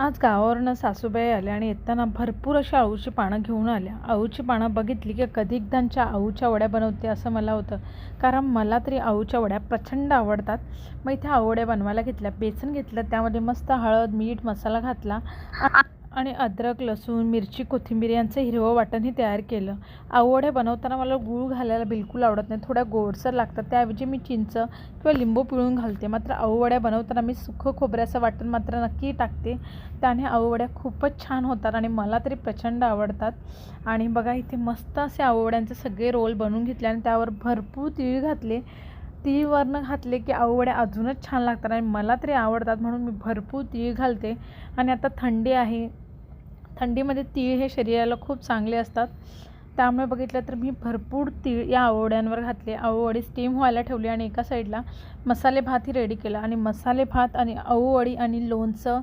आज गावावरनं सासूबाई आल्या आणि येताना भरपूर अशा अळूची पानं घेऊन आल्या. अळूची पानं बघितली की कधी एकदांच्या अळूच्या वड्या बनवते असं मला होतं, कारण मला तरी अळूच्या वड्या प्रचंड आवडतात. मग इथे अळू वड्या बनवायला घेतल्या. बेसन घेतलं, त्यामध्ये मस्त हळद, मीठ, मसाला घातला आणि अद्रक, लसूण, मिरची, कोथिंबीर यांचं हिरवं वाटणही तयार केलं. अळू वड्या बनवताना मला गूळ घालायला बिलकुल आवडत नाही, थोड्या गोडसर लागतात. त्याऐवजी मी चिंच किंवा लिंबू पिळून घालते. मात्र अळू वड्या बनवताना मी सुकं खोबऱ्याचं वाटण मात्र नक्की टाकते. त्याने अळू वड्या खूपच छान होतात आणि मला तरी प्रचंड आवडतात. आणि बघा इथे मस्त असे अळू वड्यांचे सगळे रोल बनवून घेतले आणि त्यावर भरपूर तीळ घातले. तीळ वरनं घातले की अळू वड्या अजूनच छान लागतात आणि मला तरी आवडतात, म्हणून मी भरपूर तीळ घालते. आणि आता थंडी आहे, थंडीमध्ये तीळ हे शरीराला खूप चांगले असतात. त्यामुळे बघितलं तर मी भरपूर तीळ या अळू वड्यांवर घातले. अळू वडी स्टीम व्हायला ठेवली आणि एका साईडला मसाले भातही रेडी केला. आणि मसाले भात आणि अळू वडी आणि लोणचं